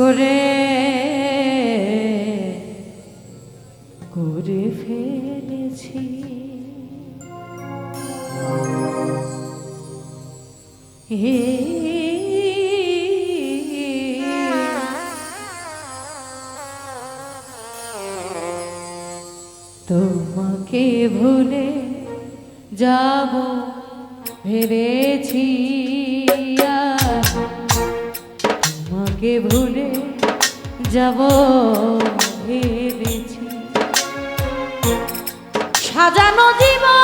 করে করে ফেলেছি। হে তোমাকে ভুলে যাব ভেবেছি, তোমাকে ভুলে যাব ভেবেছি। সাজানো জীবন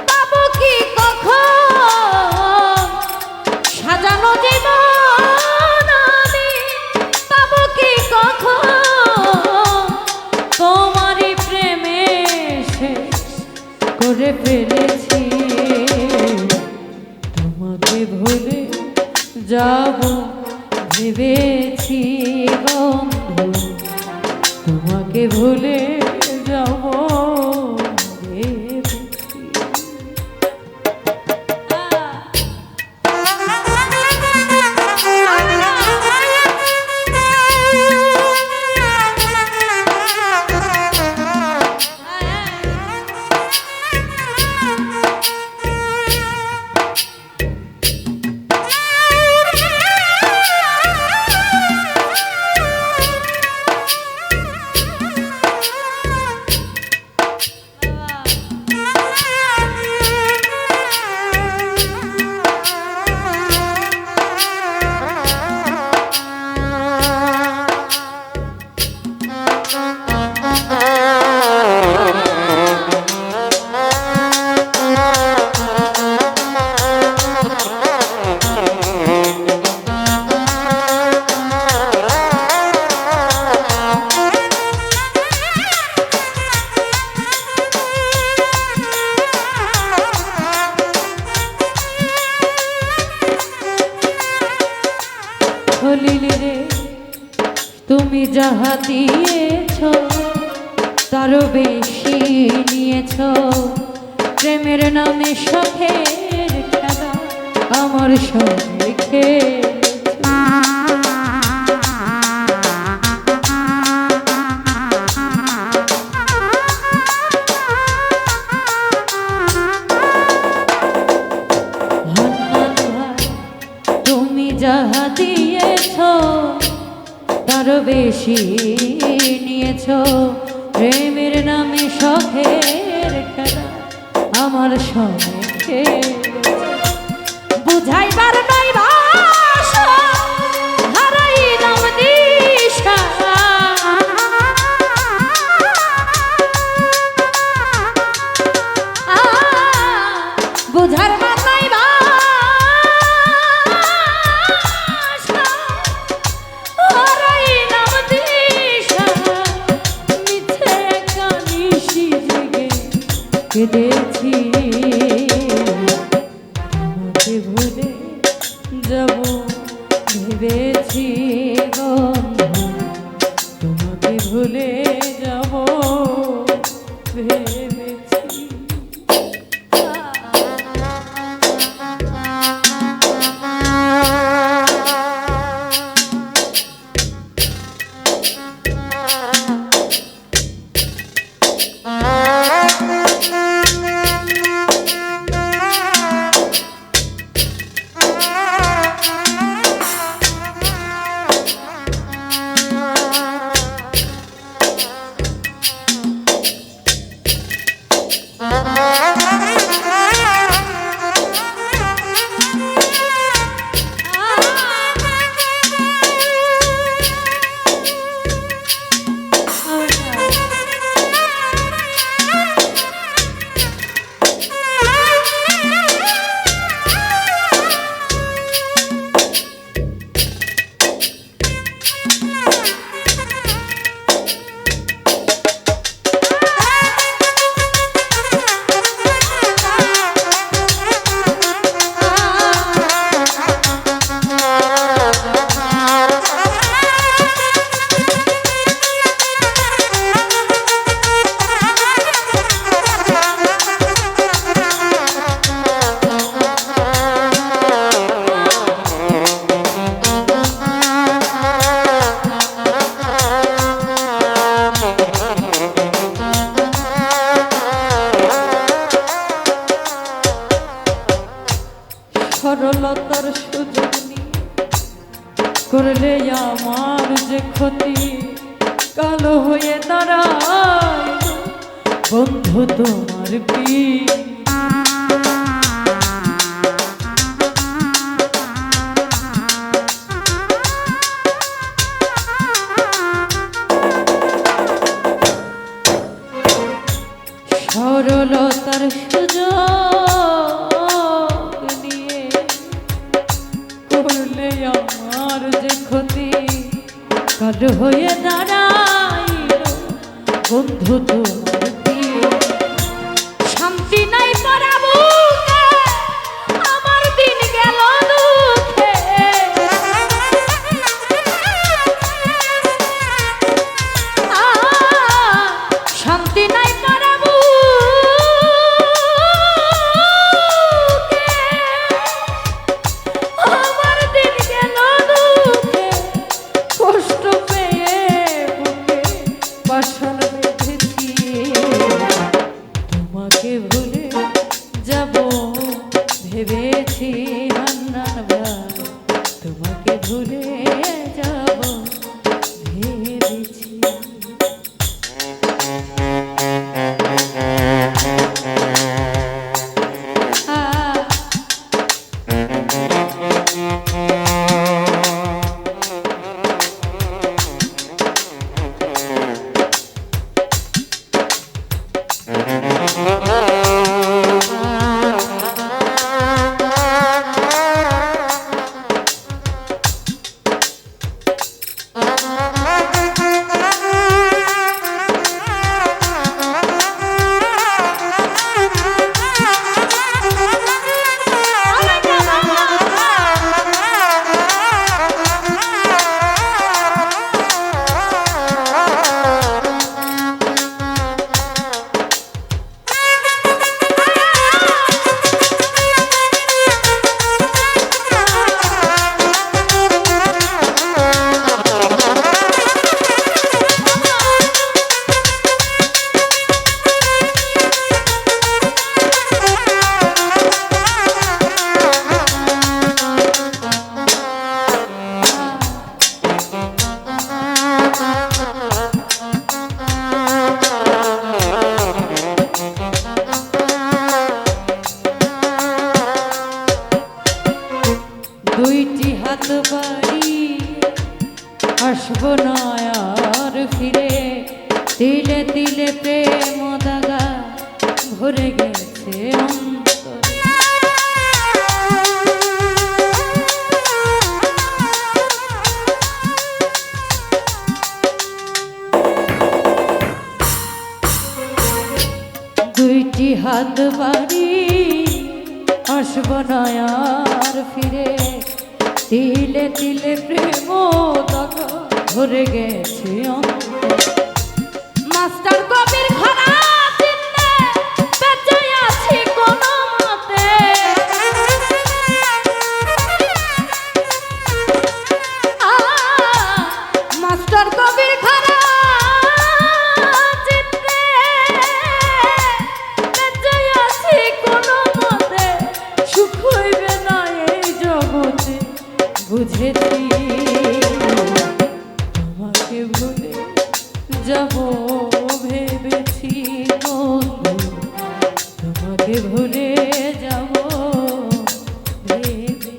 পাবো কি কখন, সাজানো জীবন আমি পাবো কি কখন, তোমারই প্রেমে শেষ করে ফেলেছি। তোমাকে ভুলে যাব ভেবেছি বন্ধু, তোমাকে ভুলে যাব ভেবেছি। রে তুমি যাহা দিয়েছ তারও বেশি নিয়েছ, প্রেমের নামে শখের খেলা আমার সঙ্গে খেলেছ। তুমি যাহা দিয়েছ তারও বেশি নিয়েছ, প্রেমের নামে শখের খেলা আমার সঙ্গে বুঝাইবার নাই ভাষা, হারাইলাম দিশা। বুঝার মাথায় কেঁদেছি। তোমাকে ভুলে যাব ভেবেছি বন্ধু, তোমাকে ভুলে যাব ভেবেছি। সরলতার সুযোগ নিয়ে করলে আমার যে ক্ষতি, কালো হয়ে দাঁড়ায় বন্ধু তোমার পিঠ। সরলতার সুযোগ নিয়ে করলে আমার যে ক্ষতি, কালো হয়ে দাঁড়াইল বন্ধু তোমার পিঠ। শান্তি নাই পরাবো আমার দিন গেল দুঃখে, শান্তি নাই পরাবো আমার দিন গেল দুঃখে, কষ্ট পেয়ে বুকে বাসন বেঁধেছি। তোমাকে ভুলে যাব ভেবেছি হান্নান ভাই, তোমাকে ভুলে যাব ভেবেছি। দুইটি হাত বাড়ি আসবো না আর ফিরে, তিলে তিলে প্রেম দাগা ভরে গেছে অন্তরে। দুইটি হাত বাড়ি আসবো না আর ফিরে, তিলে তিলে প্রেম দাগা ভরে গেছে অন্তরে। মাস্টার কবির খানা চিনতে বেঁচে আছি কোনো মতে, মাস্টার কবির খানা চিনতে বেঁচে আছি কোনো মতে, সুখ হইবে না এই জগতে বুঝেছি। তোমাকে ভুলে যাব ভেবেছি বন্ধু, তোমাকে ভুলে যাব ভেবেছি।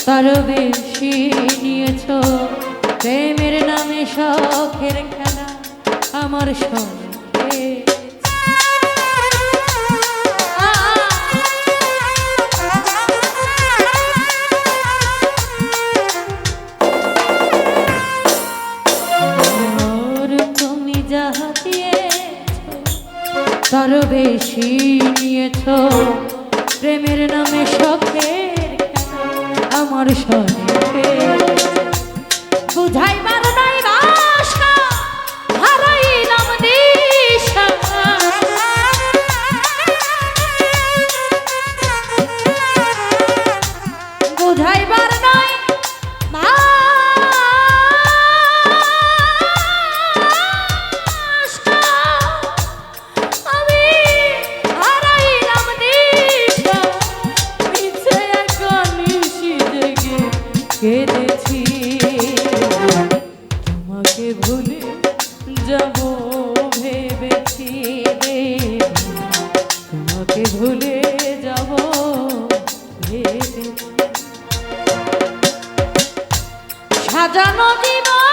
তারও বেশি নিয়েছ প্রেমের নামে শখের খেলা আমার সঙ্গে তুমি যাহা দিয়েছ তারও বেশি নিয়েছ প্রেমের নামে শখের খেলা আমার সঙ্গে বুঝাইবার নাই ভাষা হারাইলাম দিশা বুঝাইবার নাই ভাষা আমি হারাইলাম দিশা মিছে এখন নিশি জেগে কেঁদেছি তোমাকে ভুলে যাব ভেবেছি তোমাকে ভুলে যাব ভেবেছি সাজানো জীবন